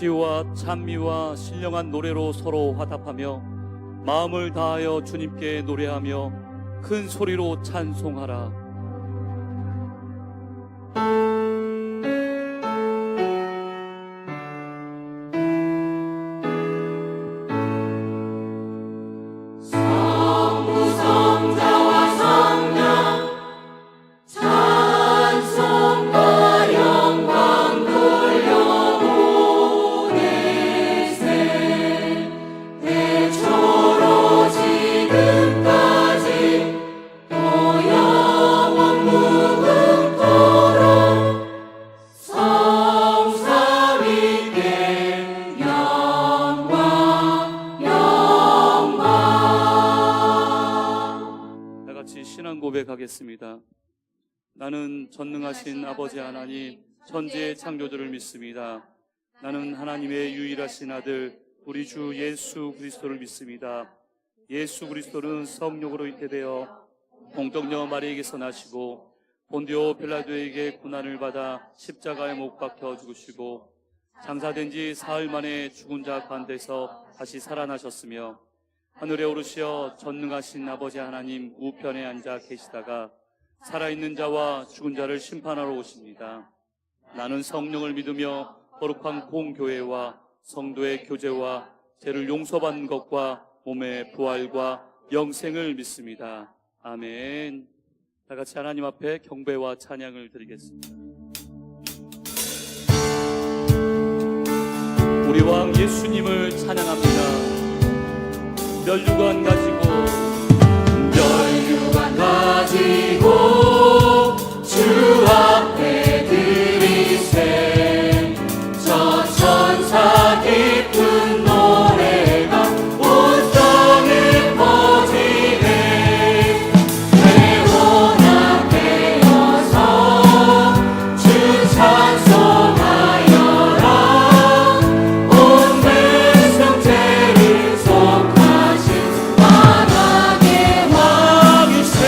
시와 찬미와 신령한 노래로 서로 화답하며 마음을 다하여 주님께 노래하며 큰 소리로 찬송하라. 고백하겠습니다. 나는 전능하신 아버지 하나님, 천지의 창조주를 믿습니다. 나는 하나님의 유일하신 아들, 우리 주 예수 그리스도를 믿습니다. 예수 그리스도는 성령으로 잉태되어 동정녀 마리에게서 나시고 본디오 빌라도에게 고난을 받아 십자가에 못 박혀 죽으시고 장사된 지 사흘 만에 죽은 자 가운데서 다시 살아나셨으며 하늘에 오르시어 전능하신 아버지 하나님 우편에 앉아 계시다가 살아있는 자와 죽은 자를 심판하러 오십니다. 나는 성령을 믿으며 거룩한 공교회와 성도의 교제와 죄를 용서받는 것과 몸의 부활과 영생을 믿습니다. 아멘. 다 같이 하나님 앞에 경배와 찬양을 드리겠습니다. 우리 왕 예수님을 찬양합니다. 멸류관 가지고 주 앞에 드리세 저 천사 깊은 노래가 온 땅에 퍼지네 대원아 되어서 주 찬송하여라 온 백성들을 속하신 만왕의 왕이세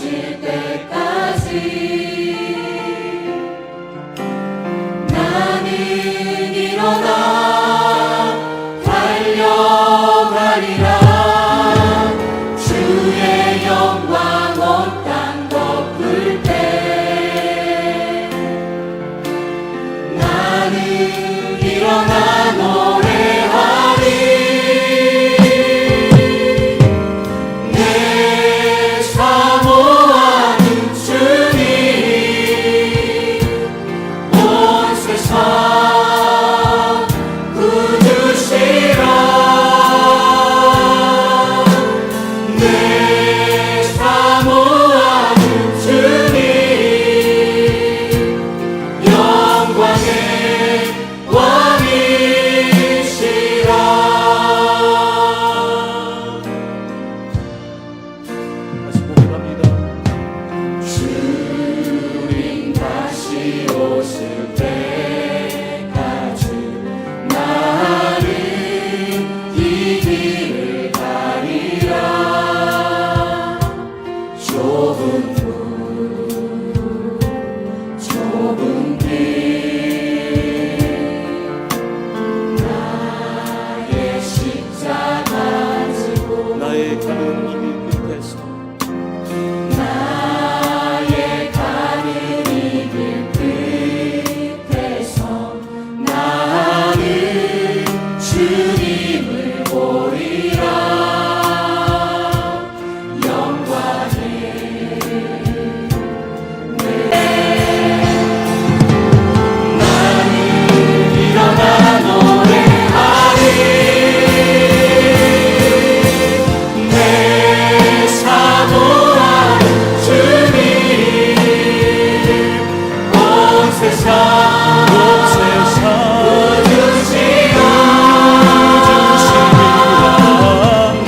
오실 때까지 나는 일어나 달려가리라. 주의 영광 온 땅 덮을 때 나는 일어나 노래하리. 내 사모하는 주님 온 세상 구주시라. 내 사모하는 주님 영광의 왕이시라. 다시 고백합니다. 주님 다시 오실 때까지 나는 이 길을 가리라. 좁은 길 나의 십자가 지고 나의 가는 이 끝에서 나의 가는 이 길 끝에서 나는 주님을 보리라. 영광의 나는 일어나 노래하리. 내 사모하는 주님 온 세상 구주시라. 내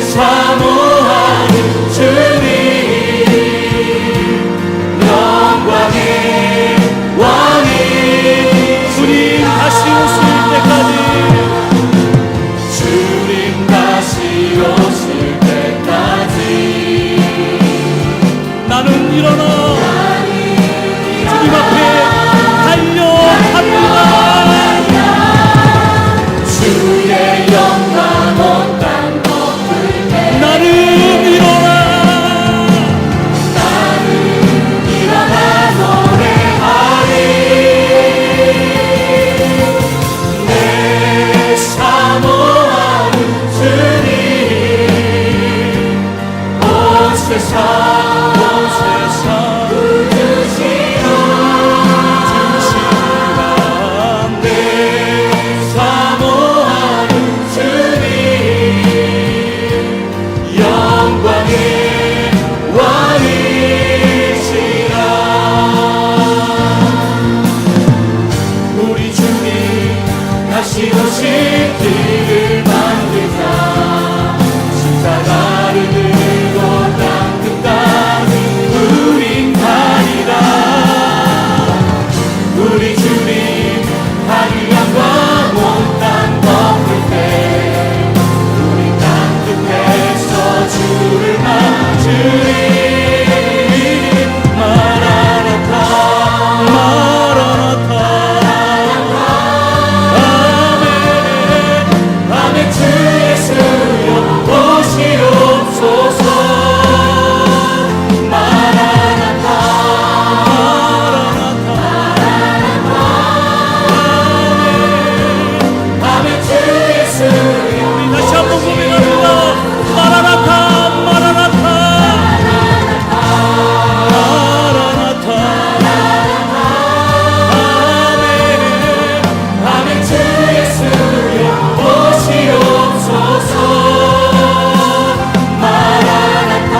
사모하는 주님 영광의 왕이. 주님 다시 오실 때까지 주님 다시 오실 때까지 나는 일어나 주님 앞에 달려갑니다. 주의 영광 온 땅 덮을 때 나는 일어나 일어나 노래하리. 내 사모하는 주님 온 세상 구주시라. 내 사모하는 주님 영광의 왕이시라. 우리 주님 다시 오실 길을 만들자. 십자가를 들고 땅 끝까지 우린 가리라. 우리 주님 하늘 영광 온 땅 덮을 때 우리 땅 끝에서 주를 맞으리. 마라나타 마라나타 아멘 아멘. 주 예수여 오시옵소서. 마라나타 아멘 주 예수여. 다시 한번 고백합니다. 마라나타 마라나타 마라나타 아멘 아멘 주 예수여 오시옵소서. 마라나타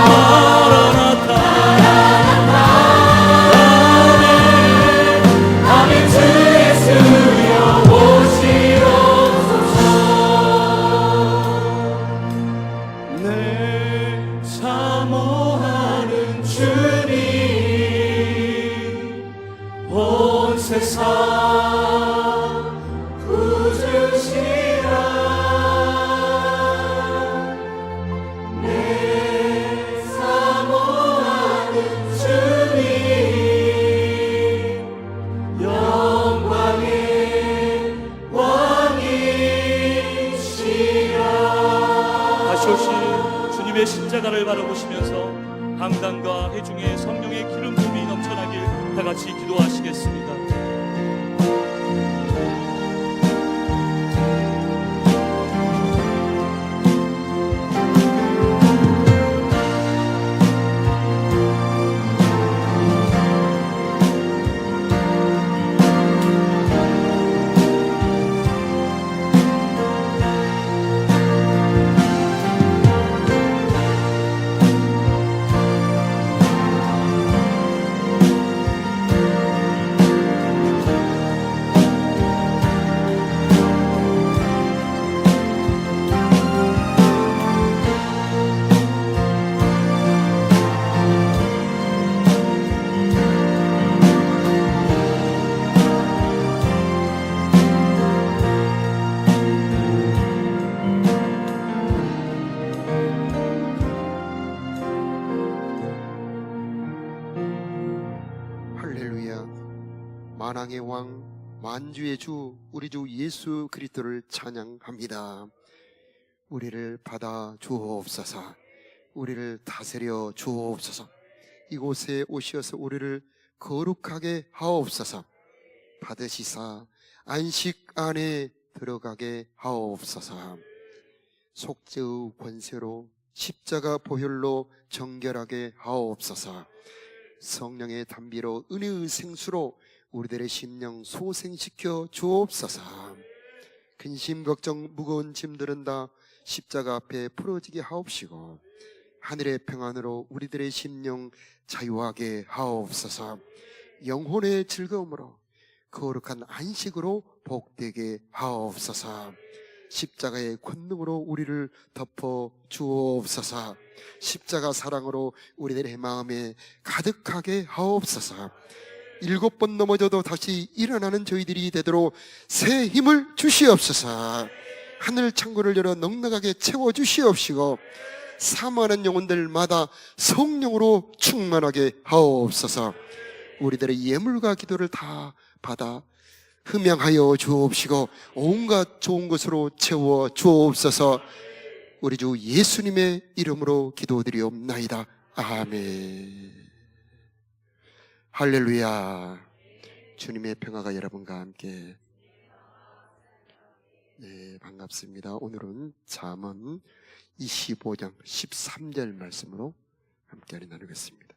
마라나타 아멘 주 예수여 오시옵소서. 내 사모하는 주님 온 세상 구주시라. 내 강단과 회중의 성령의 기름 부음이 넘쳐나길 다 같이 기도하시겠습니다. 할렐루야. 만왕의 왕 만주의 주 우리 주 예수 그리스도를 찬양합니다. 우리를 받아 주옵소서. 우리를 다스려 주옵소서. 이곳에 오시어서 우리를 거룩하게 하옵소서. 받으시사 안식 안에 들어가게 하옵소서. 속죄의 권세로 십자가 보혈로 정결하게 하옵소서. 성령의 담비로 은혜의 생수로 우리들의 심령 소생시켜 주옵소서. 근심 걱정 무거운 짐들은 다 십자가 앞에 풀어지게 하옵시고 하늘의 평안으로 우리들의 심령 자유하게 하옵소서. 영혼의 즐거움으로 거룩한 안식으로 복되게 하옵소서. 십자가의 권능으로 우리를 덮어 주옵소서. 십자가 사랑으로 우리들의 마음에 가득하게 하옵소서. 7번 넘어져도 다시 일어나는 저희들이 되도록 새 힘을 주시옵소서. 하늘 창고를 열어 넉넉하게 채워 주시옵시고 사모하는 영혼들마다 성령으로 충만하게 하옵소서. 우리들의 예물과 기도를 다 받아 흠양하여 주옵시고 온갖 좋은 것으로 채워 주옵소서. 우리 주 예수님의 이름으로 기도드리옵나이다. 아멘. 할렐루야. 주님의 평화가 여러분과 함께. 네, 반갑습니다. 오늘은 잠언 25장 13절 말씀으로 함께 나누겠습니다.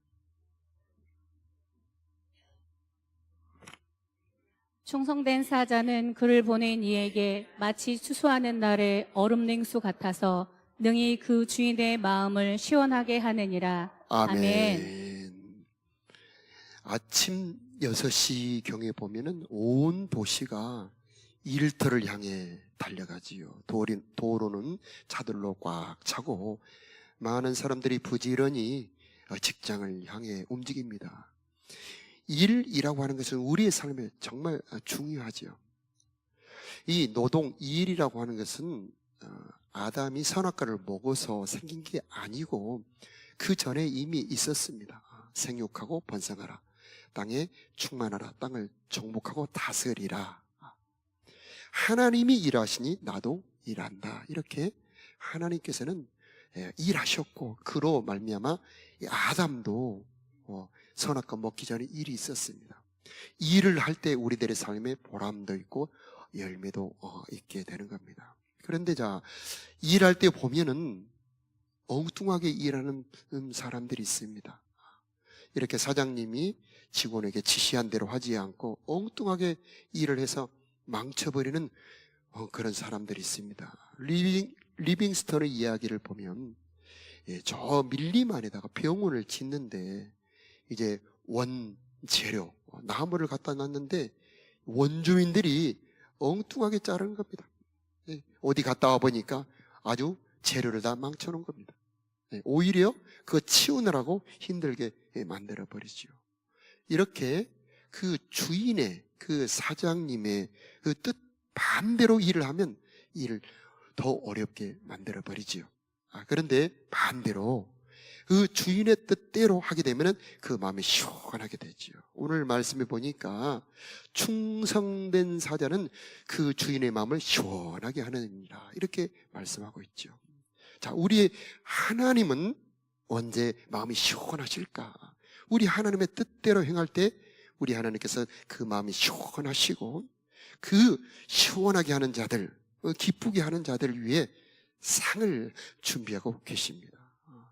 충성된 사자는 그를 보낸 이에게 마치 추수하는 날의 얼음 냉수 같아서 능히 그 주인의 마음을 시원하게 하느니라. 아멘. 아침 6시 경에 보면은 온 도시가 일터를 향해 달려가지요. 도로는 차들로 꽉 차고 많은 사람들이 부지런히 직장을 향해 움직입니다. 일이라고 하는 것은 우리의 삶에 정말 중요하죠. 이 노동, 일이라고 하는 것은 아담이 선악과를 먹어서 생긴 게 아니고 그 전에 이미 있었습니다. 생육하고 번성하라, 땅에 충만하라, 땅을 정복하고 다스리라. 하나님이 일하시니 나도 일한다. 이렇게 하나님께서는 일하셨고 그로 말미암아 아담도 선악과 먹기 전에 일이 있었습니다. 일을 할 때 우리들의 삶에 보람도 있고 열매도 있게 되는 겁니다. 그런데 일할 때 보면은 엉뚱하게 일하는 사람들이 있습니다. 이렇게 사장님이 직원에게 지시한 대로 하지 않고 엉뚱하게 일을 해서 망쳐버리는 그런 사람들이 있습니다. 리빙스턴의 이야기를 보면 저 밀림 안에다가 병원을 짓는데 이제 원재료 나무를 갖다 놨는데 원주민들이 엉뚱하게 자르는 겁니다. 어디 갔다 와 보니까 아주 재료를 다 망쳐놓은 겁니다. 오히려 그거 치우느라고 힘들게 만들어 버리죠. 이렇게 그 주인의, 그 사장님의 그 뜻 반대로 일을 하면 일을 더 어렵게 만들어 버리지요. 그런데 반대로 그 주인의 뜻대로 하게 되면 그 마음이 시원하게 되지요. 오늘 말씀해 보니까 충성된 사자는 그 주인의 마음을 시원하게 하느니라, 이렇게 말씀하고 있죠. 우리의 하나님은 언제 마음이 시원하실까? 우리 하나님의 뜻대로 행할 때 우리 하나님께서 그 마음이 시원하시고 그 시원하게 하는 자들, 기쁘게 하는 자들을 위해 상을 준비하고 계십니다.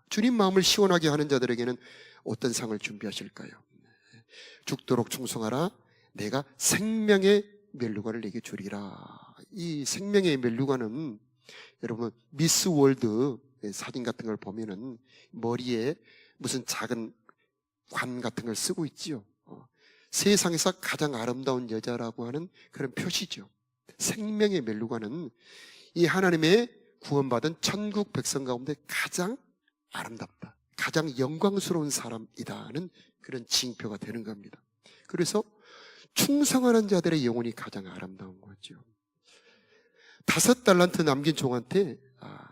주님 마음을 시원하게 하는 자들에게는 어떤 상을 준비하실까요? 죽도록 충성하라. 내가 생명의 멸류관을 내게 주리라. 이 생명의 멸류관은 여러분 미스 월드 사진 같은 걸 보면은 머리에 무슨 작은 관 같은 걸 쓰고 있지요. 세상에서 가장 아름다운 여자라고 하는 그런 표시죠. 생명의 멸류관은 이 하나님의 구원받은 천국 백성 가운데 가장 아름답다, 가장 영광스러운 사람이다는 그런 징표가 되는 겁니다. 그래서 충성하는 자들의 영혼이 가장 아름다운 거죠. 5달란트 남긴 종한테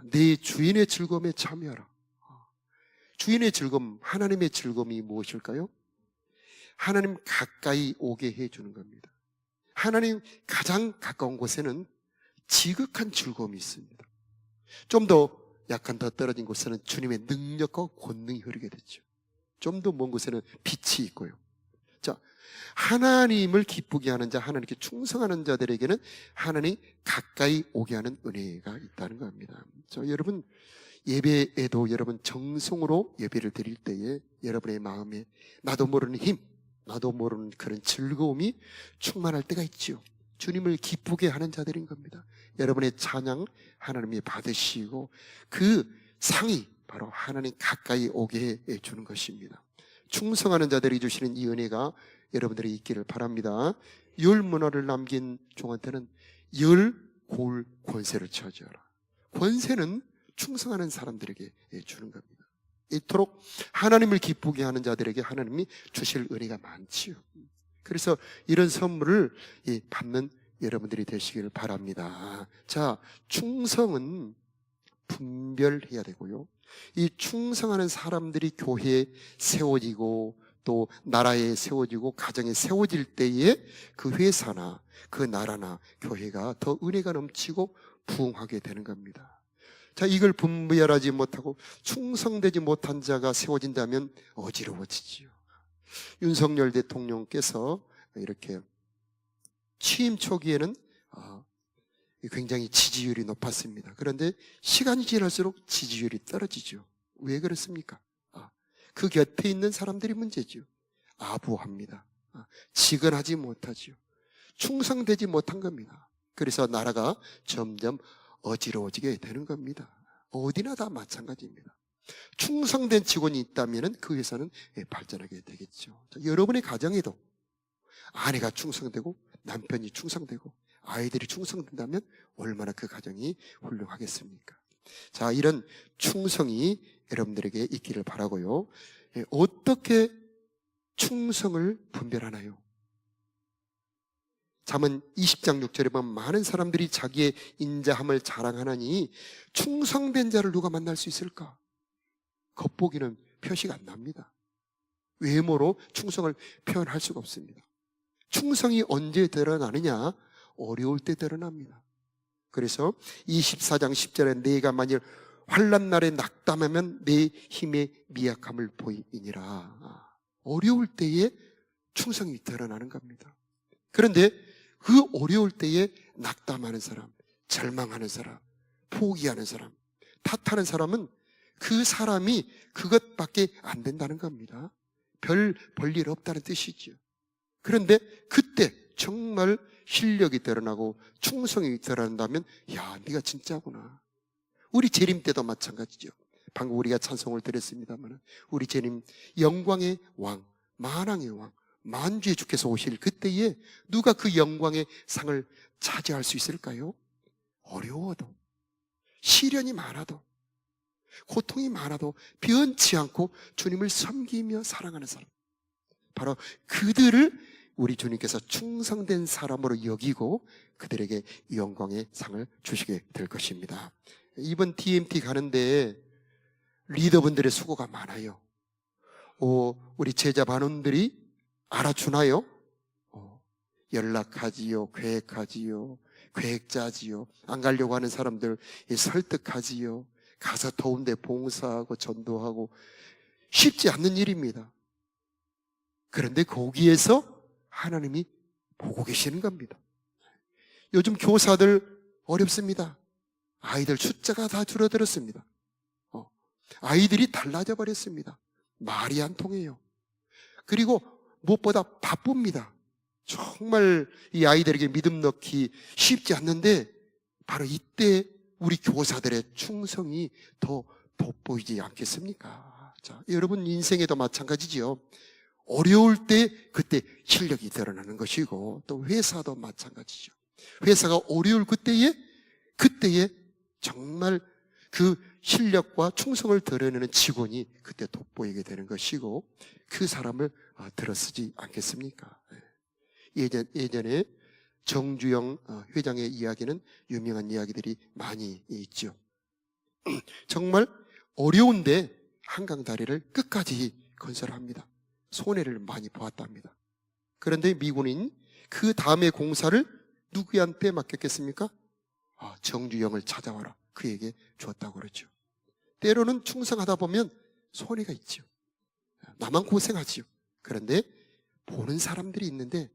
내 주인의 즐거움에 참여하라. 주인의 즐거움, 하나님의 즐거움이 무엇일까요? 하나님 가까이 오게 해주는 겁니다. 하나님 가장 가까운 곳에는 지극한 즐거움이 있습니다. 좀 더 약간 더 떨어진 곳에는 주님의 능력과 권능이 흐르게 되죠. 좀 더 먼 곳에는 빛이 있고요. 자, 하나님을 기쁘게 하는 자, 하나님께 충성하는 자들에게는 하나님 가까이 오게 하는 은혜가 있다는 겁니다. 자, 여러분 예배에도 여러분 정성으로 예배를 드릴 때에 여러분의 마음에 나도 모르는 힘, 나도 모르는 그런 즐거움이 충만할 때가 있지요. 주님을 기쁘게 하는 자들인 겁니다. 여러분의 찬양 하나님이 받으시고 그 상이 바로 하나님 가까이 오게 해주는 것입니다. 충성하는 자들이 주시는 이 은혜가 여러분들이 있기를 바랍니다. 열 문화를 남긴 종한테는 열 골 권세를 차지하라. 권세는 충성하는 사람들에게 주는 겁니다. 이토록 하나님을 기쁘게 하는 자들에게 하나님이 주실 은혜가 많지요. 그래서 이런 선물을 받는 여러분들이 되시길 바랍니다. 자, 충성은 분별해야 되고요. 이 충성하는 사람들이 교회에 세워지고 또 나라에 세워지고 가정에 세워질 때에 그 회사나 그 나라나 교회가 더 은혜가 넘치고 부흥하게 되는 겁니다. 자, 이걸 분별하지 못하고 충성되지 못한 자가 세워진다면 어지러워지지요. 윤석열 대통령께서 이렇게 취임 초기에는 굉장히 지지율이 높았습니다. 그런데 시간이 지날수록 지지율이 떨어지죠. 왜 그렇습니까? 그 곁에 있는 사람들이 문제죠. 아부합니다. 지근하지 못하죠. 충성되지 못한 겁니다. 그래서 나라가 점점 어지러워지게 되는 겁니다. 어디나 다 마찬가지입니다. 충성된 직원이 있다면 그 회사는 발전하게 되겠죠. 여러분의 가정에도 아내가 충성되고 남편이 충성되고 아이들이 충성된다면 얼마나 그 가정이 훌륭하겠습니까? 자, 이런 충성이 여러분들에게 있기를 바라고요. 어떻게 충성을 분별하나요? 잠언 20장 6절에 보면 많은 사람들이 자기의 인자함을 자랑하나니 충성된 자를 누가 만날 수 있을까? 겉보기는 표시가 안 납니다. 외모로 충성을 표현할 수가 없습니다. 충성이 언제 드러나느냐? 어려울 때 드러납니다. 그래서 24장 10절에 내가 만일 환난 날에 낙담하면 내 힘의 미약함을 보이니라. 어려울 때에 충성이 드러나는 겁니다. 그런데 그 어려울 때에 낙담하는 사람, 절망하는 사람, 포기하는 사람, 탓하는 사람은 그 사람이 그것밖에 안 된다는 겁니다. 별 볼일 없다는 뜻이죠. 그런데 그때 정말 실력이 드러나고 충성이 드러난다면 야, 네가 진짜구나. 우리 재림 때도 마찬가지죠. 방금 우리가 찬송을 드렸습니다만 우리 재림 영광의 왕, 만왕의 왕, 만주의 주께서 오실 그때에 누가 그 영광의 상을 차지할 수 있을까요? 어려워도, 시련이 많아도, 고통이 많아도 변치 않고 주님을 섬기며 사랑하는 사람, 바로 그들을 우리 주님께서 충성된 사람으로 여기고 그들에게 영광의 상을 주시게 될 것입니다. 이번 DMT 가는데 리더분들의 수고가 많아요. 우리 제자 반원들이 알아주나요? 연락하지요, 계획하지요, 계획 짜지요, 안 가려고 하는 사람들 설득하지요. 가서 더운데 봉사하고 전도하고 쉽지 않는 일입니다. 그런데 거기에서 하나님이 보고 계시는 겁니다. 요즘 교사들 어렵습니다. 아이들 숫자가 다 줄어들었습니다. 아이들이 달라져 버렸습니다. 말이 안 통해요. 그리고 무엇보다 바쁩니다. 정말 이 아이들에게 믿음 넣기 쉽지 않는데 바로 이때 우리 교사들의 충성이 더 돋보이지 않겠습니까? 자, 여러분 인생에도 마찬가지지요. 어려울 때 그때 실력이 드러나는 것이고 또 회사도 마찬가지죠. 회사가 어려울 그때에 정말 그 실력과 충성을 드러내는 직원이 그때 돋보이게 되는 것이고 그 사람을 들어쓰지 않겠습니까? 예전에 정주영 회장의 이야기는 유명한 이야기들이 많이 있죠. 정말 어려운데 한강 다리를 끝까지 건설합니다. 손해를 많이 보았답니다. 그런데 미군인 그 다음에 공사를 누구한테 맡겼겠습니까? 정주영을 찾아와라. 그에게 줬다고 그러죠. 때로는 충성하다 보면 손해가 있죠. 나만 고생하지요. 그런데 보는 사람들이 있는데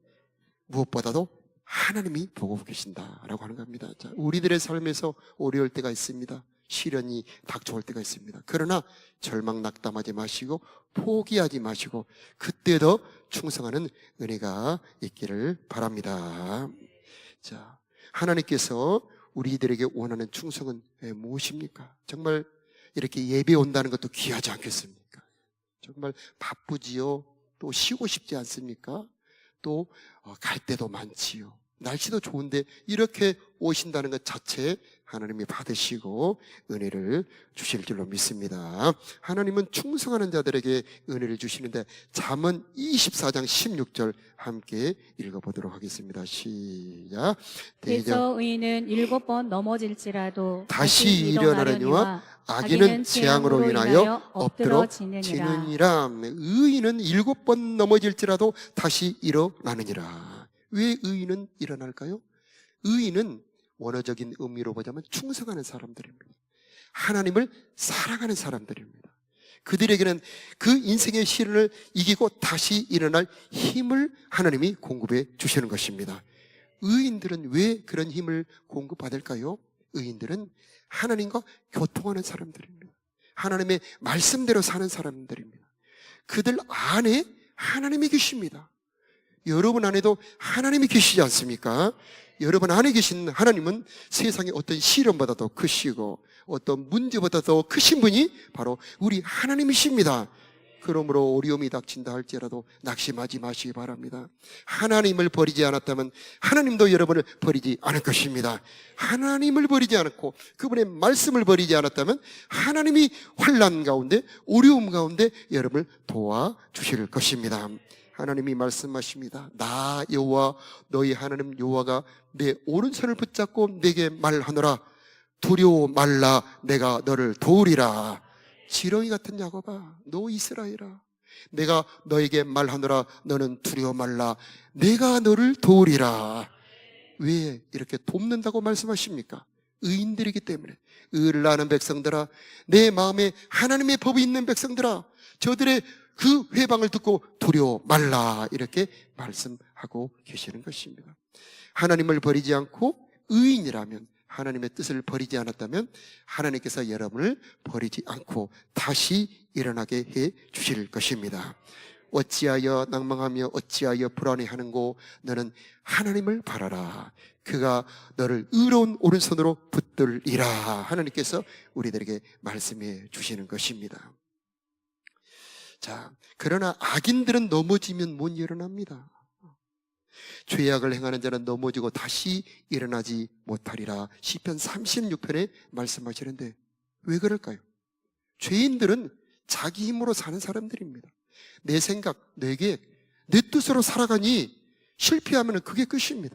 무엇보다도 하나님이 보고 계신다라고 하는 겁니다. 자, 우리들의 삶에서 어려울 때가 있습니다. 시련이 닥쳐올 때가 있습니다. 그러나 절망 낙담하지 마시고 포기하지 마시고 그때도 충성하는 은혜가 있기를 바랍니다. 자, 하나님께서 우리들에게 원하는 충성은 무엇입니까? 정말 이렇게 예배 온다는 것도 귀하지 않겠습니까? 정말 바쁘지요. 또 쉬고 싶지 않습니까? 또 갈 때도 많지요. 날씨도 좋은데 이렇게 오신다는 것 자체 하나님이 받으시고 은혜를 주실 줄로 믿습니다. 하나님은 충성하는 자들에게 은혜를 주시는데 잠언 24장 16절 함께 읽어보도록 하겠습니다. 시작. 대저 의인은 7번 넘어질지라도 다시 일어나려니와 악인은 재앙으로 인하여 엎드러지느니라. 의인은 7번 넘어질지라도 다시 일어나느니라. 왜 의인은 일어날까요? 의인은 원어적인 의미로 보자면 충성하는 사람들입니다. 하나님을 사랑하는 사람들입니다. 그들에게는 그 인생의 시련을 이기고 다시 일어날 힘을 하나님이 공급해 주시는 것입니다. 의인들은 왜 그런 힘을 공급받을까요? 의인들은 하나님과 교통하는 사람들입니다. 하나님의 말씀대로 사는 사람들입니다. 그들 안에 하나님이 계십니다. 여러분 안에도 하나님이 계시지 않습니까? 여러분 안에 계신 하나님은 세상의 어떤 시련보다 더 크시고 어떤 문제보다 더 크신 분이 바로 우리 하나님이십니다. 그러므로 어려움이 닥친다 할지라도 낙심하지 마시기 바랍니다. 하나님을 버리지 않았다면 하나님도 여러분을 버리지 않을 것입니다. 하나님을 버리지 않았고 그분의 말씀을 버리지 않았다면 하나님이 환난 가운데 어려움 가운데 여러분을 도와주실 것입니다. 하나님이 말씀하십니다. 나 여호와 너희 하나님 여호와가 내 오른손을 붙잡고 내게 말하노라. 두려워 말라. 내가 너를 도우리라. 지렁이 같은 야곱아, 너 이스라엘아, 내가 너에게 말하노라. 너는 두려워 말라. 내가 너를 도우리라. 왜 이렇게 돕는다고 말씀하십니까? 의인들이기 때문에. 의를 아는 백성들아, 내 마음에 하나님의 법이 있는 백성들아, 저들의 그 회방을 듣고 두려워 말라. 이렇게 말씀하고 계시는 것입니다. 하나님을 버리지 않고 의인이라면, 하나님의 뜻을 버리지 않았다면 하나님께서 여러분을 버리지 않고 다시 일어나게 해 주실 것입니다. 어찌하여 낭망하며 어찌하여 불안해하는고 너는 하나님을 바라라. 그가 너를 의로운 오른손으로 붙들리라. 하나님께서 우리들에게 말씀해 주시는 것입니다. 자, 그러나 악인들은 넘어지면 못 일어납니다. 죄악을 행하는 자는 넘어지고 다시 일어나지 못하리라. 시편 36편에 말씀하시는데 왜 그럴까요? 죄인들은 자기 힘으로 사는 사람들입니다. 내 생각, 내 계획, 내 뜻으로 살아가니 실패하면 그게 끝입니다.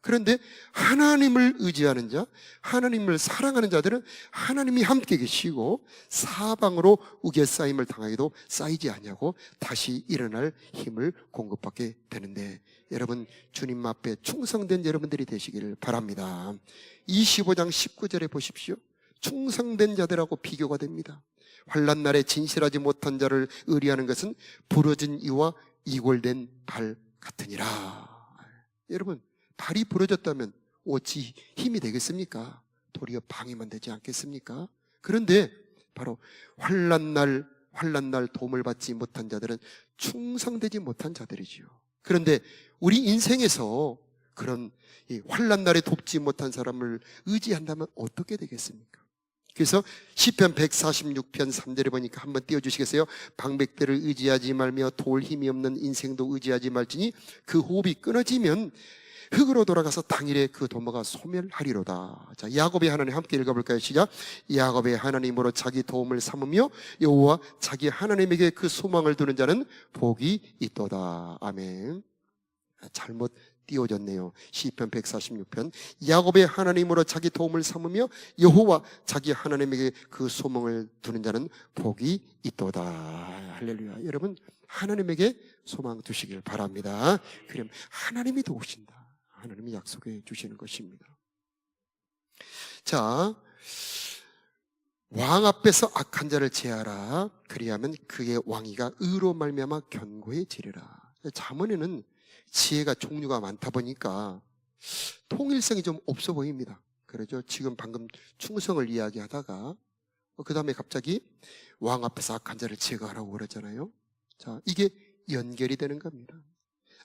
그런데 하나님을 의지하는 자, 하나님을 사랑하는 자들은 하나님이 함께 계시고 사방으로 우겨싸임을 당하기도 쌓이지 않냐고 다시 일어날 힘을 공급받게 되는데, 여러분 주님 앞에 충성된 여러분들이 되시기를 바랍니다. 25장 19절에 보십시오. 충성된 자들하고 비교가 됩니다. 환난 날에 진실하지 못한 자를 의리하는 것은 부러진 이와 이골된 발 같으니라. 여러분, 발이 부러졌다면 어찌 힘이 되겠습니까? 도리어 방해만 되지 않겠습니까? 그런데 바로 환난 날 도움을 받지 못한 자들은 충성되지 못한 자들이지요. 그런데 우리 인생에서 그런 환난 날에 돕지 못한 사람을 의지한다면 어떻게 되겠습니까? 그래서 시편 146편 3절에 보니까 한번 띄워주시겠어요? 방백대를 의지하지 말며 도울 힘이 없는 인생도 의지하지 말지니 그 호흡이 끊어지면 흙으로 돌아가서 당일에 그 도모가 소멸하리로다. 자, 야곱의 하나님 함께 읽어볼까요? 시작. 야곱의 하나님으로 자기 도움을 삼으며 여호와 자기 하나님에게 그 소망을 두는 자는 복이 있도다. 아멘. 잘못 띄워졌네요. 시편 146편. 야곱의 하나님으로 자기 도움을 삼으며 여호와 자기 하나님에게 그 소망을 두는 자는 복이 있도다. 할렐루야. 여러분, 하나님에게 소망 두시길 바랍니다. 그럼 하나님이 도우신다. 하나님이 약속해 주시는 것입니다. 자, 왕 앞에서 악한 자를 제하라. 그리하면 그의 왕위가 의로 말미암아 견고해지리라. 잠언에는 지혜가 종류가 많다 보니까 통일성이 좀 없어 보입니다. 그러죠. 지금 방금 충성을 이야기하다가 그 다음에 갑자기 왕 앞에서 악한 자를 제거하라고 그러잖아요. 자, 이게 연결이 되는 겁니다.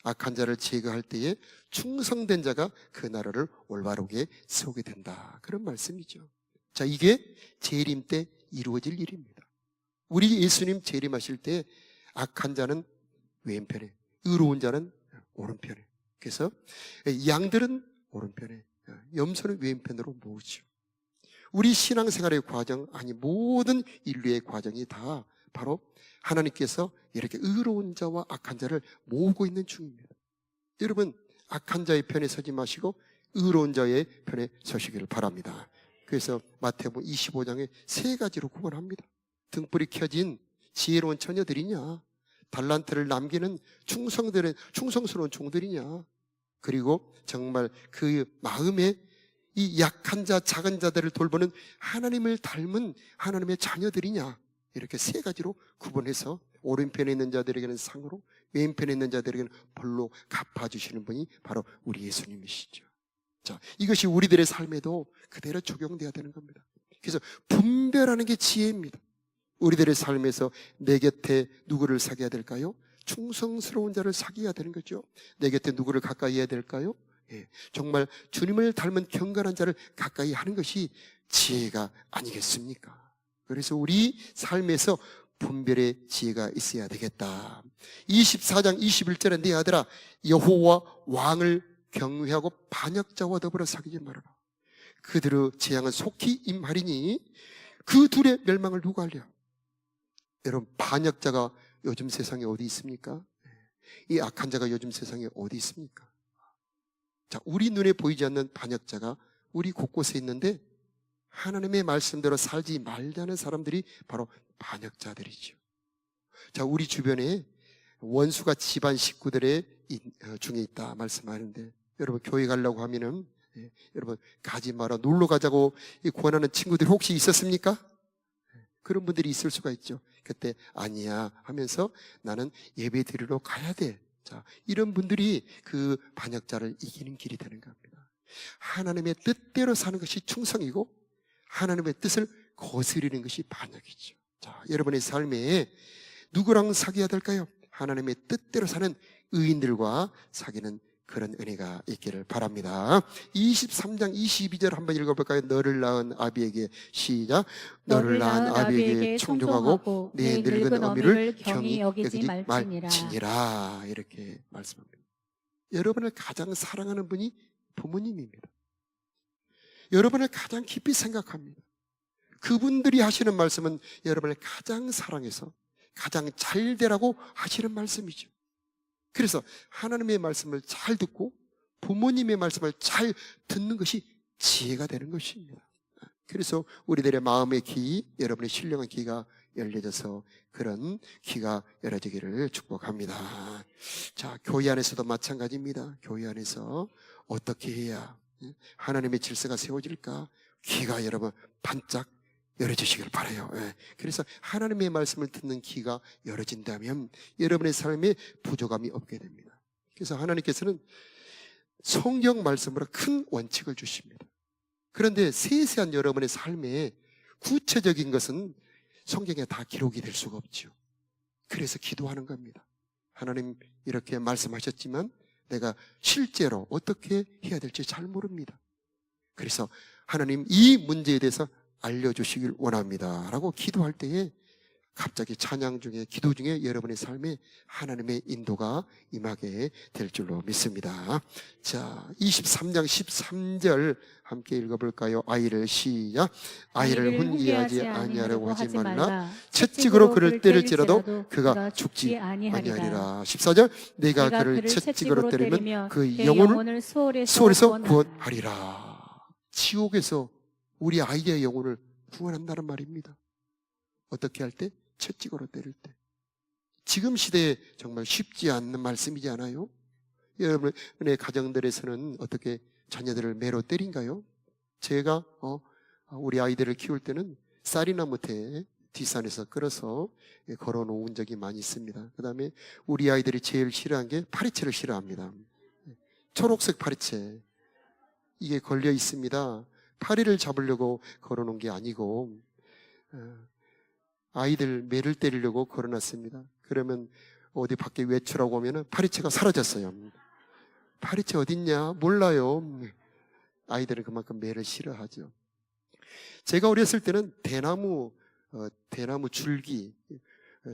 악한 자를 제거할 때에 충성된 자가 그 나라를 올바르게 세우게 된다. 그런 말씀이죠. 자, 이게 재림 때 이루어질 일입니다. 우리 예수님 재림하실 때 악한 자는 왼편에, 의로운 자는 오른편에. 그래서 양들은 오른편에, 염소는 왼편으로 모으죠. 우리 신앙생활의 과정, 아니 모든 인류의 과정이 다 바로 하나님께서 이렇게 의로운 자와 악한 자를 모으고 있는 중입니다. 여러분, 악한 자의 편에 서지 마시고 의로운 자의 편에 서시기를 바랍니다. 그래서 마태복음 25장에 세 가지로 구분합니다. 등불이 켜진 지혜로운 처녀들이냐, 달란트를 남기는 충성스러운 종들이냐, 그리고 정말 그 마음에 이 약한 자, 작은 자들을 돌보는 하나님을 닮은 하나님의 자녀들이냐, 이렇게 세 가지로 구분해서 오른편에 있는 자들에게는 상으로, 왼편에 있는 자들에게는 벌로 갚아주시는 분이 바로 우리 예수님이시죠. 자, 이것이 우리들의 삶에도 그대로 적용돼야 되는 겁니다. 그래서 분별하는 게 지혜입니다. 우리들의 삶에서 내 곁에 누구를 사귀어야 될까요? 충성스러운 자를 사귀어야 되는 거죠. 내 곁에 누구를 가까이 해야 될까요? 예, 정말 주님을 닮은 경건한 자를 가까이 하는 것이 지혜가 아니겠습니까? 그래서 우리 삶에서 분별의 지혜가 있어야 되겠다. 24장 21절에 내 아들아 여호와 왕을 경외하고 반역자와 더불어 사귀지 말아라. 그들의 재앙은 속히 임하리니 그 둘의 멸망을 누가 알랴? 여러분, 반역자가 요즘 세상에 어디 있습니까? 이 악한 자가 요즘 세상에 어디 있습니까? 자, 우리 눈에 보이지 않는 반역자가 우리 곳곳에 있는데 하나님의 말씀대로 살지 말자는 사람들이 바로 반역자들이죠. 자, 우리 주변에 원수가 집안 식구들의 중에 있다 말씀하는데, 여러분 교회 가려고 하면은 여러분 가지 마라, 놀러 가자고 권하는 친구들이 혹시 있었습니까? 그런 분들이 있을 수가 있죠. 그때 아니야 하면서 나는 예배 드리러 가야 돼. 자, 이런 분들이 그 반역자를 이기는 길이 되는 겁니다. 하나님의 뜻대로 사는 것이 충성이고 하나님의 뜻을 거스르는 것이 반역이죠. 자, 여러분의 삶에 누구랑 사귀어야 될까요? 하나님의 뜻대로 사는 의인들과 사귀는 그런 은혜가 있기를 바랍니다. 23장 22절 한번 읽어볼까요? 너를 낳은 아비에게, 시작. 너를 낳은 아비에게 충종하고 내 늙은 어미를 경히 여기지 말지니라. 이렇게 말씀합니다. 여러분을 가장 사랑하는 분이 부모님입니다. 여러분을 가장 깊이 생각합니다. 그분들이 하시는 말씀은 여러분을 가장 사랑해서 가장 잘 되라고 하시는 말씀이죠. 그래서 하나님의 말씀을 잘 듣고 부모님의 말씀을 잘 듣는 것이 지혜가 되는 것입니다. 그래서 우리들의 마음의 귀, 여러분의 신령한 귀가 열려져서 그런 귀가 열어지기를 축복합니다. 자, 교회 안에서도 마찬가지입니다. 교회 안에서 어떻게 해야 하나님의 질서가 세워질까? 귀가 여러분 반짝 열어지시길 바라요. 예. 그래서 하나님의 말씀을 듣는 귀가 열어진다면 여러분의 삶에 부족함이 없게 됩니다. 그래서 하나님께서는 성경 말씀으로 큰 원칙을 주십니다. 그런데 세세한 여러분의 삶에 구체적인 것은 성경에 다 기록이 될 수가 없죠. 그래서 기도하는 겁니다. 하나님 이렇게 말씀하셨지만 내가 실제로 어떻게 해야 될지 잘 모릅니다. 그래서 하나님 이 문제에 대해서 알려주시길 원합니다 라고 기도할 때에 갑자기 찬양 중에 기도 중에 여러분의 삶에 하나님의 인도가 임하게 될 줄로 믿습니다. 자, 23장 13절 함께 읽어볼까요? 아이를 시작. 아이를 훈계하지 아니하려고 하지 말라. 채찍으로 그를 때릴지라도 그가 죽지 아니하리라. 14절 내가 그를 채찍으로 때리면 그 영혼을 소홀에서 구원하리라. 지옥에서 우리 아이의 영혼을 구원한다는 말입니다. 어떻게 할 때? 채찍으로 때릴 때. 지금 시대에 정말 쉽지 않는 말씀이지 않아요? 여러분의 가정들에서는 어떻게 자녀들을 매로 때린가요? 제가 우리 아이들을 키울 때는 쌀이나무태 뒷산에서 끌어서 걸어 놓은 적이 많이 있습니다. 그 다음에 우리 아이들이 제일 싫어하는 게 파리채를 싫어합니다. 초록색 파리채. 이게 걸려 있습니다. 파리를 잡으려고 걸어 놓은 게 아니고 아이들 매를 때리려고 걸어놨습니다. 그러면 어디 밖에 외출하고 오면 파리채가 사라졌어요. 파리채 어딨냐? 몰라요. 아이들은 그만큼 매를 싫어하죠. 제가 어렸을 때는 대나무 줄기,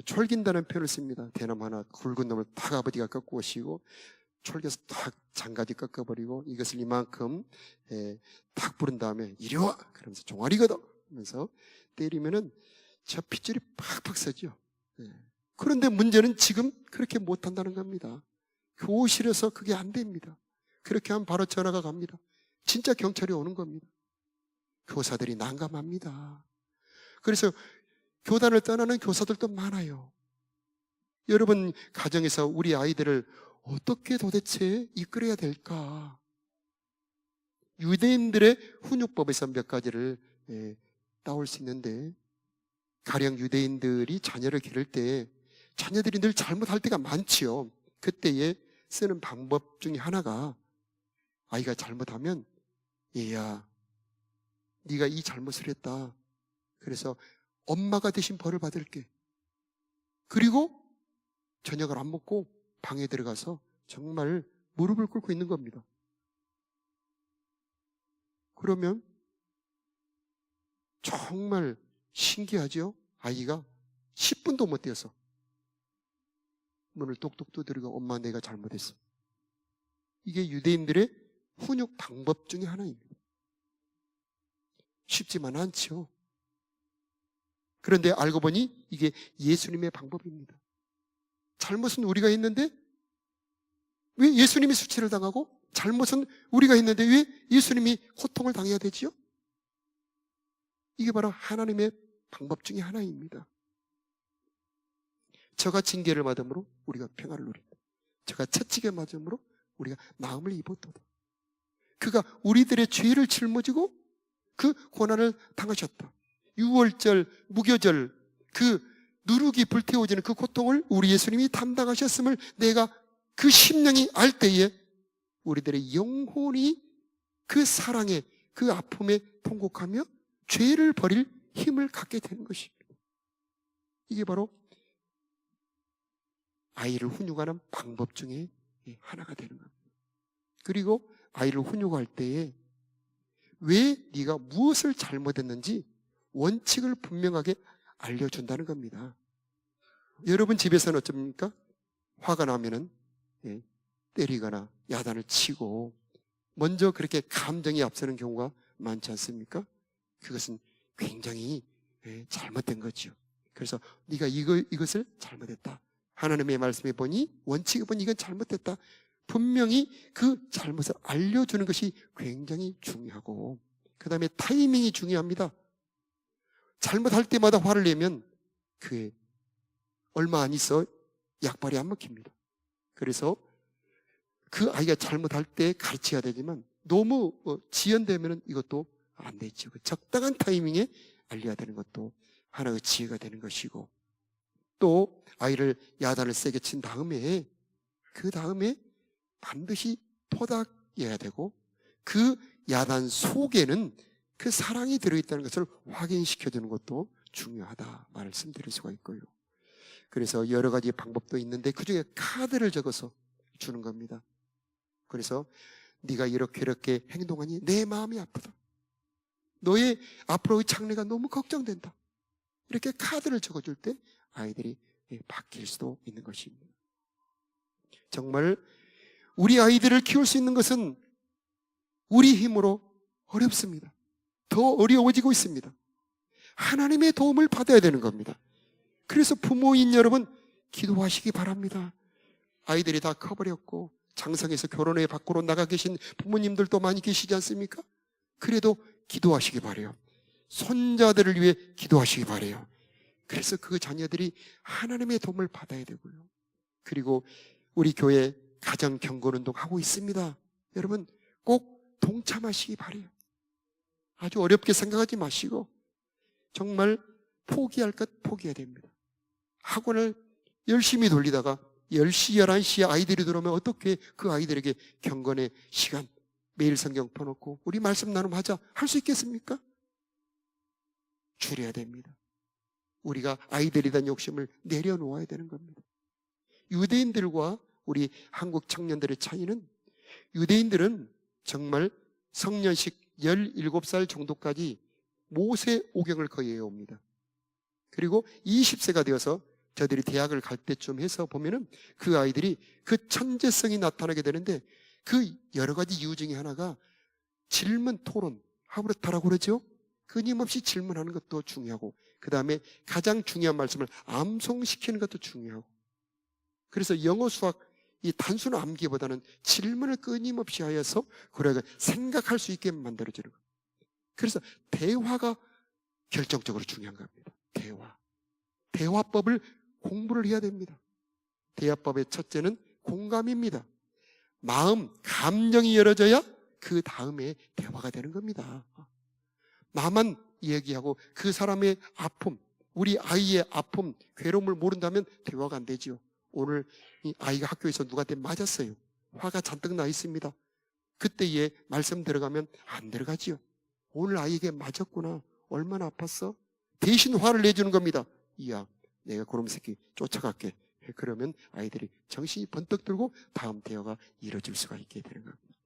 철긴다는 표현을 씁니다. 대나무 하나 굵은 놈을 탁 아버지가 꺾고 오시고 철겨서 탁 장가지 꺾어버리고 이것을 이만큼 탁 부른 다음에 이리 와! 그러면서 종아리거든! 하면서 때리면은 저 핏줄이 팍팍 서죠. 그런데 문제는 지금 그렇게 못한다는 겁니다. 교실에서 그게 안 됩니다. 그렇게 하면 바로 전화가 갑니다. 진짜 경찰이 오는 겁니다. 교사들이 난감합니다. 그래서 교단을 떠나는 교사들도 많아요. 여러분 가정에서 우리 아이들을 어떻게 도대체 이끌어야 될까? 유대인들의 훈육법에서 몇 가지를 따올 수 있는데 가령 유대인들이 자녀를 기를 때 자녀들이 늘 잘못할 때가 많지요. 그때에 쓰는 방법 중에 하나가 아이가 잘못하면 얘야 네가 이 잘못을 했다. 그래서 엄마가 대신 벌을 받을게. 그리고 저녁을 안 먹고 방에 들어가서 정말 무릎을 꿇고 있는 겁니다. 그러면 정말 신기하죠? 아이가 10분도 못 되어서 문을 똑똑 두드리고 엄마 내가 잘못했어. 이게 유대인들의 훈육 방법 중에 하나입니다. 쉽지만 않죠. 그런데 알고 보니 이게 예수님의 방법입니다. 잘못은 우리가 했는데 왜 예수님이 수치를 당하고 잘못은 우리가 했는데 왜 예수님이 고통을 당해야 되지요? 이게 바로 하나님의 방법 중에 하나입니다. 저가 징계를 받음으로 우리가 평안을 누린다. 저가 채찍에 맞음으로 우리가 나음을 입었도다. 그가 우리들의 죄를 짊어지고 그 고난을 당하셨다. 유월절, 무교절, 그 누룩이 불태워지는 그 고통을 우리 예수님이 담당하셨음을 내가 그 심령이 알 때에 우리들의 영혼이 그 사랑에 그 아픔에 통곡하며 죄를 버릴 힘을 갖게 되는 것입니다. 이게 바로 아이를 훈육하는 방법 중에 하나가 되는 겁니다. 그리고 아이를 훈육할 때에 왜 네가 무엇을 잘못했는지 원칙을 분명하게 알려준다는 겁니다. 여러분 집에서는 어쩝니까? 화가 나면은 때리거나 야단을 치고 먼저 그렇게 감정이 앞서는 경우가 많지 않습니까? 그것은 굉장히 잘못된 거죠. 그래서 네가 이것을 잘못했다. 하나님의 말씀에 보니 원칙에 보니 이건 잘못됐다. 분명히 그 잘못을 알려주는 것이 굉장히 중요하고 그 다음에 타이밍이 중요합니다. 잘못할 때마다 화를 내면 그게 얼마 안 있어 약발이 안 먹힙니다. 그래서 그 아이가 잘못할 때 가르쳐야 되지만 너무 지연되면 이것도 안 되죠. 그 적당한 타이밍에 알려야 되는 것도 하나의 지혜가 되는 것이고, 또 아이를 야단을 세게 친 다음에 그 다음에 반드시 토닥여야 되고, 그 야단 속에는 그 사랑이 들어있다는 것을 확인시켜주는 것도 중요하다 말씀드릴 수가 있고요. 그래서 여러 가지 방법도 있는데 그중에 카드를 적어서 주는 겁니다. 그래서 네가 이렇게 행동하니 내 마음이 아프다. 너의 앞으로의 장래가 너무 걱정된다. 이렇게 카드를 적어줄 때 아이들이 바뀔 수도 있는 것입니다. 정말 우리 아이들을 키울 수 있는 것은 우리 힘으로 어렵습니다. 더 어려워지고 있습니다. 하나님의 도움을 받아야 되는 겁니다. 그래서 부모인 여러분 기도하시기 바랍니다. 아이들이 다 커버렸고 장성해서 결혼해 밖으로 나가 계신 부모님들도 많이 계시지 않습니까? 그래도 기도하시기 바라요. 손자들을 위해 기도하시기 바라요. 그래서 그 자녀들이 하나님의 도움을 받아야 되고요. 그리고 우리 교회 가정 경건운동 하고 있습니다. 여러분 꼭 동참하시기 바라요. 아주 어렵게 생각하지 마시고 정말 포기할 것 포기해야 됩니다. 학원을 열심히 돌리다가 10시, 11시에 아이들이 들어오면 어떻게 그 아이들에게 경건의 시간, 매일 성경 펴놓고 우리 말씀 나눔하자 할 수 있겠습니까? 줄여야 됩니다. 우리가 아이들에 대한 욕심을 내려놓아야 되는 겁니다. 유대인들과 우리 한국 청년들의 차이는, 유대인들은 정말 성년식 17살 정도까지 모세 오경을 거의 해옵니다. 그리고 20세가 되어서 저들이 대학을 갈 때쯤 해서 보면은 그 아이들이 그 천재성이 나타나게 되는데, 그 여러 가지 이유 중에 하나가 질문, 토론, 하브르타라고 그러죠. 끊임없이 질문하는 것도 중요하고, 그 다음에 가장 중요한 말씀을 암송시키는 것도 중요하고, 그래서 영어, 수학 이 단순 암기보다는 질문을 끊임없이 하여서 그래가 생각할 수 있게 만들어지는 거예요. 그래서 대화가 결정적으로 중요한 겁니다. 대화법을 공부를 해야 됩니다. 대화법의 첫째는 공감입니다. 마음, 감정이 열어져야 그 다음에 대화가 되는 겁니다. 나만 얘기하고 그 사람의 아픔, 우리 아이의 아픔, 괴로움을 모른다면 대화가 안 되지요. 오늘 이 아이가 학교에서 누구한테 맞았어요. 화가 잔뜩 나 있습니다. 그때에 말씀 들어가면 안 들어가지요. 오늘 아이에게 맞았구나. 얼마나 아팠어? 대신 화를 내주는 겁니다. 이야, 내가 그놈 새끼 쫓아갈게. 그러면 아이들이 정신이 번뜩 들고 다음 대화가 이루어질 수가 있게 되는 겁니다.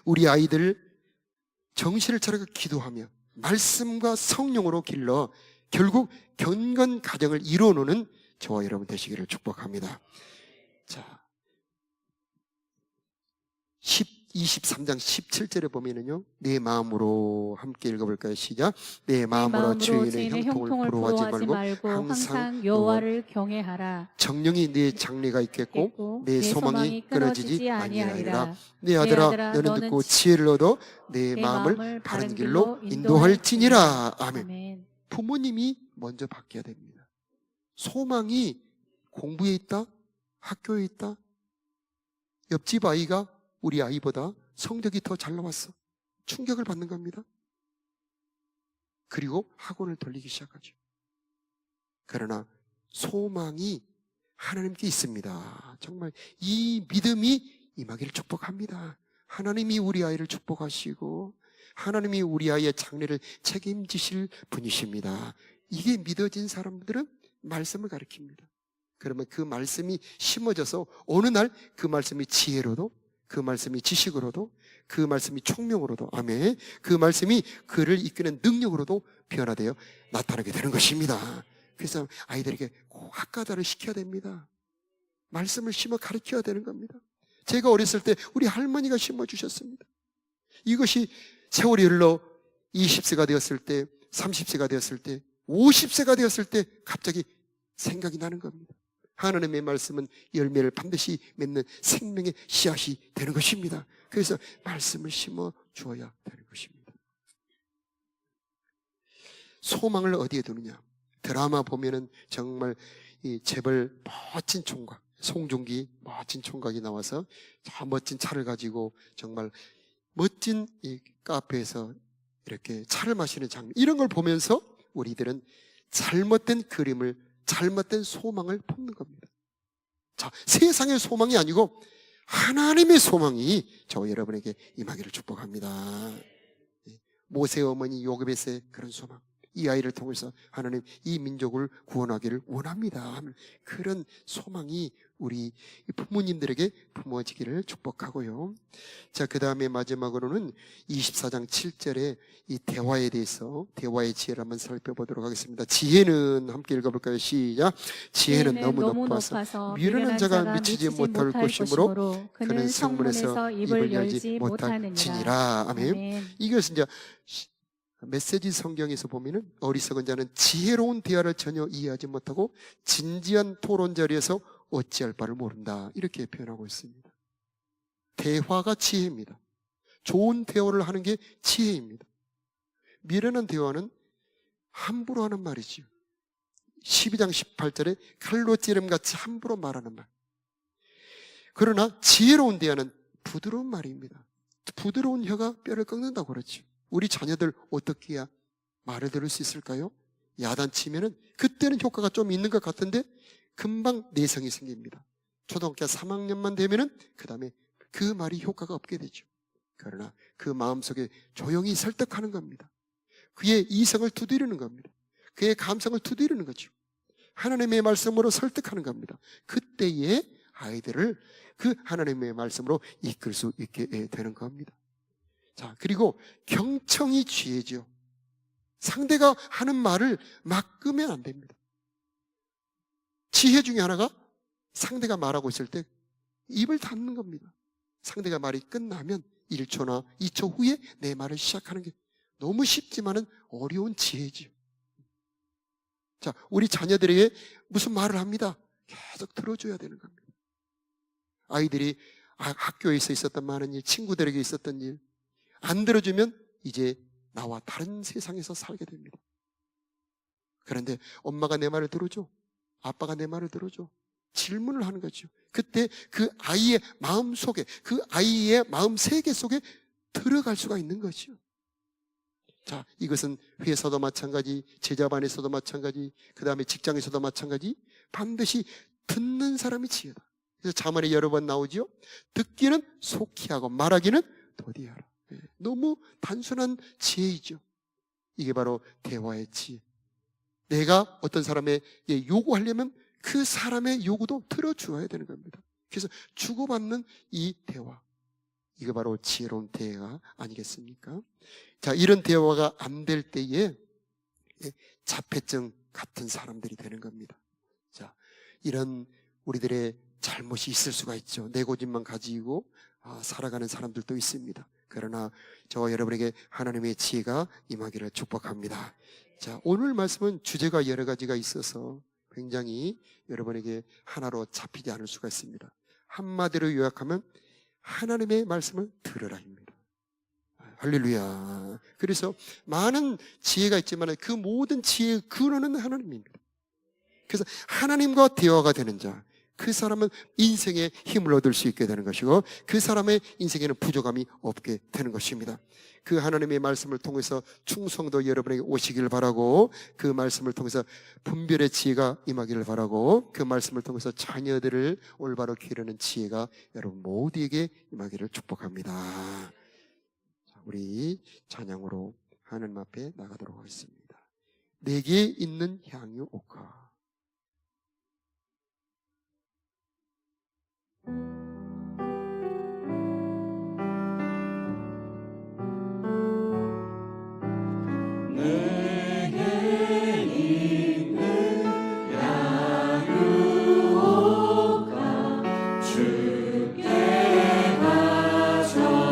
우리 아이들 정신을 차리고 기도하며 말씀과 성령으로 길러 결국 경건 가정을 이루어놓는 저와 여러분 되시기를 축복합니다. 자, 23장 17절에 보면은요, 내 마음으로 함께 읽어볼까요? 시작. 내 마음으로 주인의 형통을 부러워하지 말고 항상 여호와를 경외하라. 정령이 네 장래가 있겠고 내 소망이 끊어지지 아니하리라. 내 아들아, 너는 듣고 지혜를 얻어 내 마음을 바른 길로 인도할지니라. 아멘. 부모님이 먼저 바뀌어야 됩니다. 소망이 공부에 있다, 학교에 있다, 옆집 아이가 우리 아이보다 성적이 더 잘 나왔어. 충격을 받는 겁니다. 그리고 학원을 돌리기 시작하죠. 그러나 소망이 하나님께 있습니다. 정말 이 믿음이 임하기를 축복합니다. 하나님이 우리 아이를 축복하시고 하나님이 우리 아이의 장래를 책임지실 분이십니다. 이게 믿어진 사람들은 말씀을 가르칩니다. 그러면 그 말씀이 심어져서 어느 날 그 말씀이 지혜로도, 그 말씀이 지식으로도, 그 말씀이 총명으로도, 아멘, 그 말씀이 그를 이끄는 능력으로도 변화되어 나타나게 되는 것입니다. 그래서 아이들에게 꼭 학가다를 시켜야 됩니다. 말씀을 심어 가르쳐야 되는 겁니다. 제가 어렸을 때 우리 할머니가 심어주셨습니다. 이것이 세월이 흘러 20세가 되었을 때, 30세가 되었을 때, 50세가 되었을 때 갑자기 생각이 나는 겁니다. 하나님의 말씀은 열매를 반드시 맺는 생명의 씨앗이 되는 것입니다. 그래서 말씀을 심어 주어야 되는 것입니다. 소망을 어디에 두느냐? 드라마 보면은 정말 이 재벌 멋진 총각, 송중기 멋진 총각이 나와서 저 멋진 차를 가지고 정말 멋진 이 카페에서 이렇게 차를 마시는 장면, 이런 걸 보면서 우리들은 잘못된 그림을, 잘못된 소망을 품는 겁니다. 자, 세상의 소망이 아니고 하나님의 소망이 저와 여러분에게 임하기를 축복합니다. 모세의 어머니 요게벳의 그런 소망, 이 아이를 통해서 하나님 이 민족을 구원하기를 원합니다 하는 그런 소망이 우리 부모님들에게 품어지기를 축복하고요. 자, 그 다음에 마지막으로는 24장 7절에 이 대화에 대해서, 대화의 지혜를 한번 살펴보도록 하겠습니다. 지혜는 함께 읽어볼까요? 시작. 지혜는 너무 높아서 미련한 자가 미치지 못할 것이므로 그는 성문에서 입을 열지 못할지니라. 아멘. 이것은 이제 메시지 성경에서 보면은 어리석은 자는 지혜로운 대화를 전혀 이해하지 못하고 진지한 토론 자리에서 어찌할 바를 모른다, 이렇게 표현하고 있습니다. 대화가 지혜입니다. 좋은 대화를 하는 게 지혜입니다. 미련한 대화는 함부로 하는 말이지요. 12장 18절에 칼로 찌름같이 함부로 말하는 말. 그러나 지혜로운 대화는 부드러운 말입니다. 부드러운 혀가 뼈를 꺾는다고 그러죠. 우리 자녀들 어떻게 해야 말을 들을 수 있을까요? 야단치면은 그때는 효과가 좀 있는 것 같은데 금방 내성이 생깁니다. 초등학교 3학년만 되면은 그 다음에 그 말이 효과가 없게 되죠. 그러나 그 마음속에 조용히 설득하는 겁니다. 그의 이성을 두드리는 겁니다. 그의 감성을 두드리는 거죠. 하나님의 말씀으로 설득하는 겁니다. 그때에 아이들을 그 하나님의 말씀으로 이끌 수 있게 되는 겁니다. 자, 그리고 경청이 지혜죠. 상대가 하는 말을 막 끄면 안 됩니다. 지혜 중에 하나가 상대가 말하고 있을 때 입을 닫는 겁니다. 상대가 말이 끝나면 1초나 2초 후에 내 말을 시작하는 게 너무 쉽지만은 어려운 지혜지요. 자, 우리 자녀들에게 무슨 말을 합니다. 계속 들어줘야 되는 겁니다. 아이들이 학교에서 있었던 많은 일, 친구들에게 있었던 일 안 들어주면 이제 나와 다른 세상에서 살게 됩니다. 그런데 엄마가 내 말을 들어줘, 아빠가 내 말을 들어줘, 질문을 하는 거죠. 그때 그 아이의 마음 속에, 그 아이의 마음 세계 속에 들어갈 수가 있는 거죠. 자, 이것은 회사도 마찬가지, 제자반에서도 마찬가지, 그 다음에 직장에서도 마찬가지, 반드시 듣는 사람이 지혜다. 그래서 자문에 여러 번 나오죠. 듣기는 속히 하고 말하기는 더디하라. 너무 단순한 지혜이죠. 이게 바로 대화의 지혜. 내가 어떤 사람에게 요구하려면 그 사람의 요구도 들어주어야 되는 겁니다. 그래서 주고받는 이 대화, 이게 바로 지혜로운 대화가 아니겠습니까? 자, 이런 대화가 안 될 때에 자폐증 같은 사람들이 되는 겁니다. 자, 이런 우리들의 잘못이 있을 수가 있죠. 내 고집만 가지고 살아가는 사람들도 있습니다. 그러나 저와 여러분에게 하나님의 지혜가 임하기를 축복합니다. 자, 오늘 말씀은 주제가 여러 가지가 있어서 굉장히 여러분에게 하나로 잡히지 않을 수가 있습니다. 한마디로 요약하면 하나님의 말씀을 들으라입니다. 할렐루야. 그래서 많은 지혜가 있지만 그 모든 지혜의 근원은 하나님입니다. 그래서 하나님과 대화가 되는 자, 그 사람은 인생에 힘을 얻을 수 있게 되는 것이고 그 사람의 인생에는 부족함이 없게 되는 것입니다. 그 하나님의 말씀을 통해서 충성도 여러분에게 오시길 바라고, 그 말씀을 통해서 분별의 지혜가 임하기를 바라고, 그 말씀을 통해서 자녀들을 올바로 기르는 지혜가 여러분 모두에게 임하기를 축복합니다. 자, 우리 찬양으로 하나님 앞에 나가도록 하겠습니다. 내게 있는 향유 옥화. 내게 있는 향유옥화 주께 가져와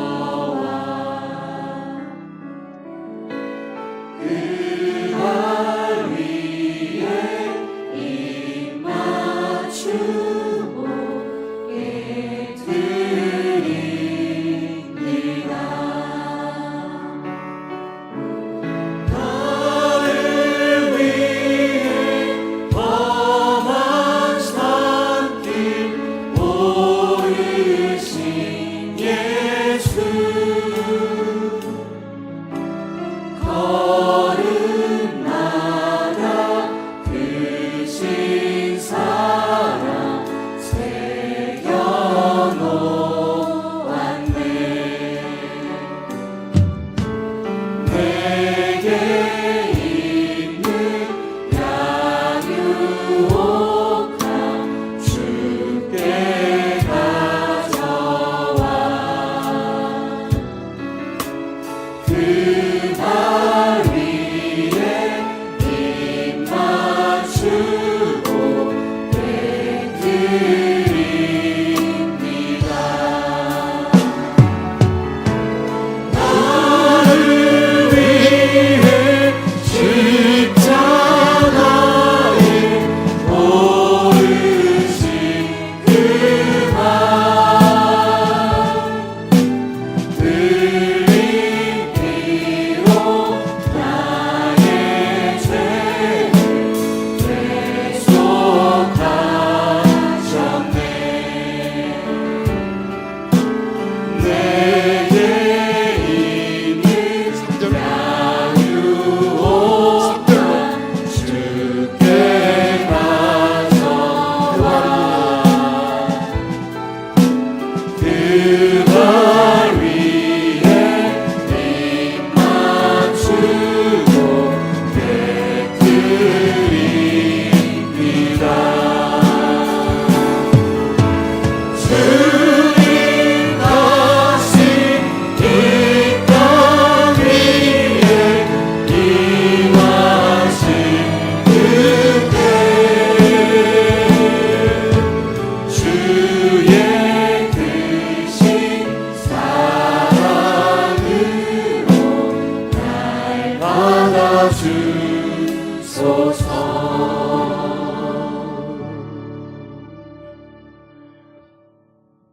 그 발 위에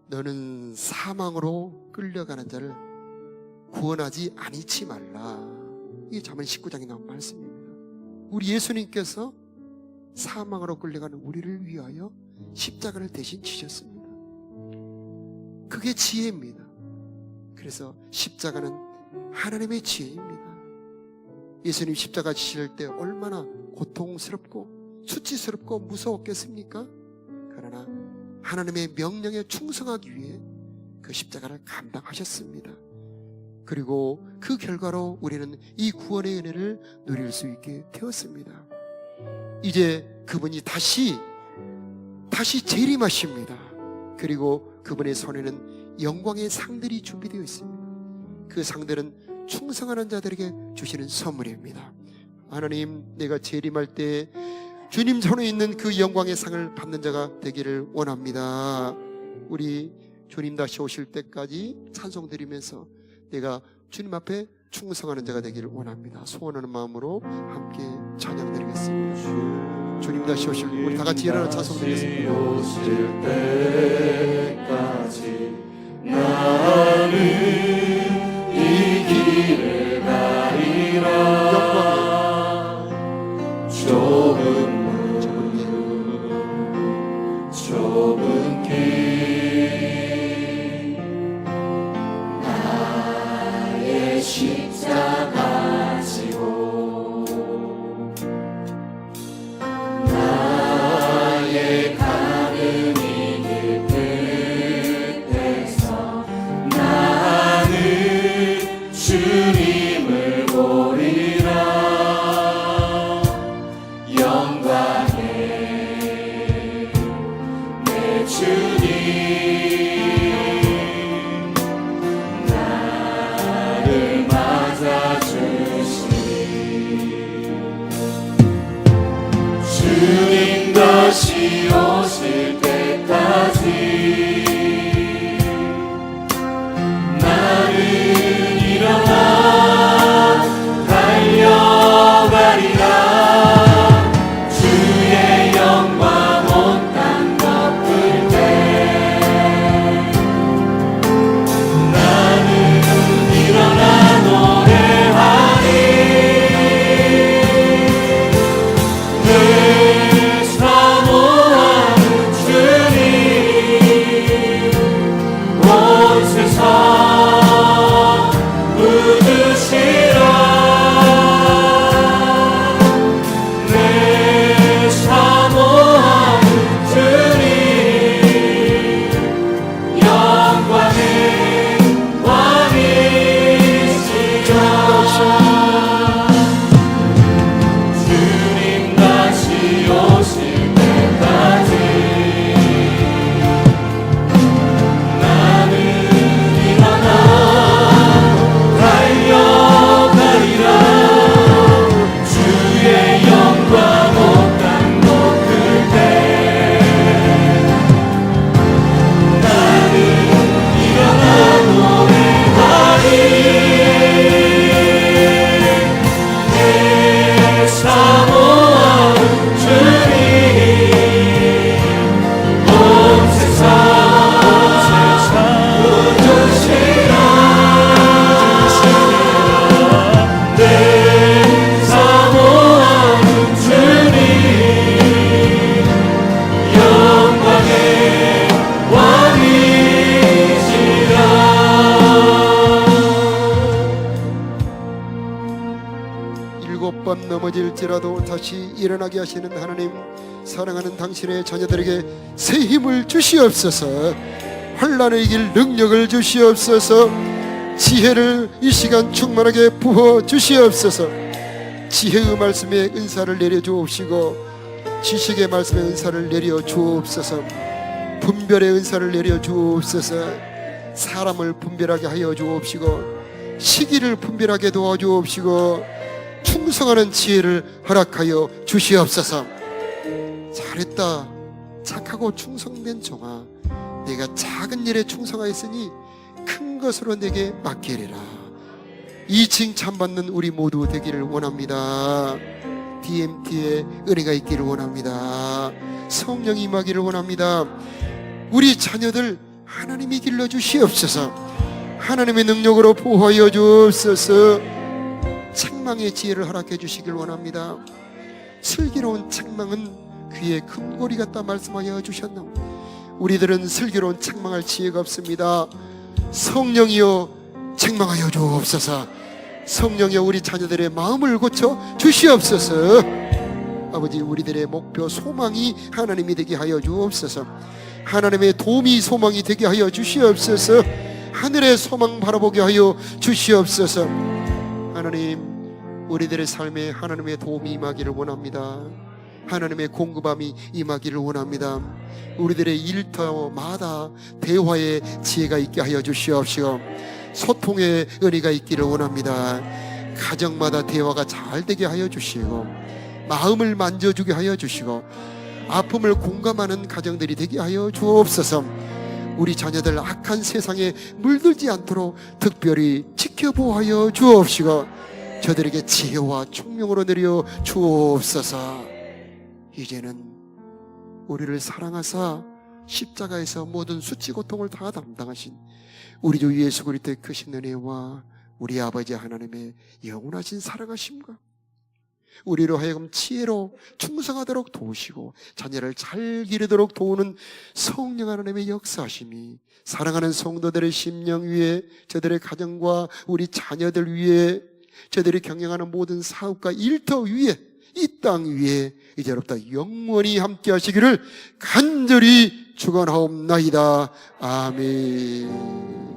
너는 사망으로 끌려가는 자를 구원하지 아니치 말라. 이게 잠언 19장에 나온 말씀입니다. 우리 예수님께서 사망으로 끌려가는 우리를 위하여 십자가를 대신 지셨습니다. 그게 지혜입니다. 그래서 십자가는 하나님의 지혜입니다. 예수님 십자가 지실 때 얼마나 고통스럽고 수치스럽고 무서웠겠습니까? 그러나 하나님의 명령에 충성하기 위해 그 십자가를 감당하셨습니다. 그리고 그 결과로 우리는 이 구원의 은혜를 누릴 수 있게 되었습니다. 이제 그분이 다시 재림하십니다. 그리고 그분의 손에는 영광의 상들이 준비되어 있습니다. 그 상들은 충성하는 자들에게 주시는 선물입니다. 하나님, 내가 재림할 때 주님 손에 있는 그 영광의 상을 받는 자가 되기를 원합니다. 우리 주님 다시 오실 때까지 찬송 드리면서 내가 주님 앞에 충성하는 자가 되기를 원합니다. 소원하는 마음으로 함께 찬양 드리겠습니다. 주님 다시 오실 우리 다 같이 일어나 찬송 드리겠습니다. 오실 때까지 나는 이 길을 가리라. 좁은 길 나의 십자가 지고 나의 가는 이 길 끝에서 나는 주님을 보리라. 영광의 내 주님 나를 맞아주시니 주님 다시 오실 때까지 나는 일어나 달려가리라. 주의 영광 온 땅 덮을 때 나는 일어나 노래하리. 내 사모하는 주님 온 세상 웃으시라. 내 사모하는 주님 영광의 왕이시라. 주님 다시 오실 때까지 나는 일어나 달려가리라. 주의 영광 온 땅 덮을 때 나는 일어나 노래하리. 내 사모하는 주님 온 세상 웃으시라. 내 사모하는 주님 영광의 왕이시라. 일곱 번 넘어질지라도 다시 일어나게 하시는 하나님, 사랑하는 당신의 자녀들에게 새 힘을 주시옵소서. 환난을 이길 능력을 주시옵소서. 지혜를 이 시간 충만하게 부어 주시옵소서. 지혜의 말씀에 은사를 내려 주옵시고 지식의 말씀에 은사를 내려 주옵소서. 분별의 은사를 내려 주옵소서. 사람을 분별하게 하여 주옵시고 시기를 분별하게 도와주옵시고 충성하는 지혜를 허락하여 주시옵소서. 잘했다 착하고 충성된 종아, 내가 작은 일에 충성하였으니 큰 것으로 내게 맡기리라. 이 칭찬받는 우리 모두 되기를 원합니다. DMT에 은혜가 있기를 원합니다. 성령이 임하기를 원합니다. 우리 자녀들 하나님이 길러주시옵소서. 하나님의 능력으로 보호하여 주옵소서. 책망의 지혜를 허락해 주시길 원합니다. 슬기로운 책망은 귀에 금고리 같다 말씀하여 주셨나. 우리들은 슬기로운 책망할 지혜가 없습니다. 성령이여 책망하여 주옵소서. 성령이여 우리 자녀들의 마음을 고쳐 주시옵소서. 아버지, 우리들의 목표 소망이 하나님이 되게 하여 주옵소서. 하나님의 도움이 소망이 되게 하여 주시옵소서. 하늘의 소망 바라보게 하여 주시옵소서. 하나님, 우리들의 삶에 하나님의 도움이 임하기를 원합니다. 하나님의 공급함이 임하기를 원합니다. 우리들의 일터마다 대화의 지혜가 있게 하여 주시옵시고 소통의 은혜가 있기를 원합니다. 가정마다 대화가 잘 되게 하여 주시고 마음을 만져주게 하여 주시고 아픔을 공감하는 가정들이 되게 하여 주옵소서. 우리 자녀들 악한 세상에 물들지 않도록 특별히 지켜보하여 주옵시고 저들에게 지혜와 총명으로 내려 주옵소서. 이제는 우리를 사랑하사 십자가에서 모든 수치 고통을 다 담당하신 우리 주 예수 그리스도의 크신 은혜와 우리 아버지 하나님의 영원하신 사랑하심과 우리로 하여금 지혜로 충성하도록 도우시고 자녀를 잘 기르도록 도우는 성령 하나님의 역사하심이 사랑하는 성도들의 심령 위에, 저들의 가정과 우리 자녀들 위에, 저들이 경영하는 모든 사업과 일터 위에, 이 땅 위에 이제로부터 영원히 함께 하시기를 간절히 축원하옵나이다. 아멘.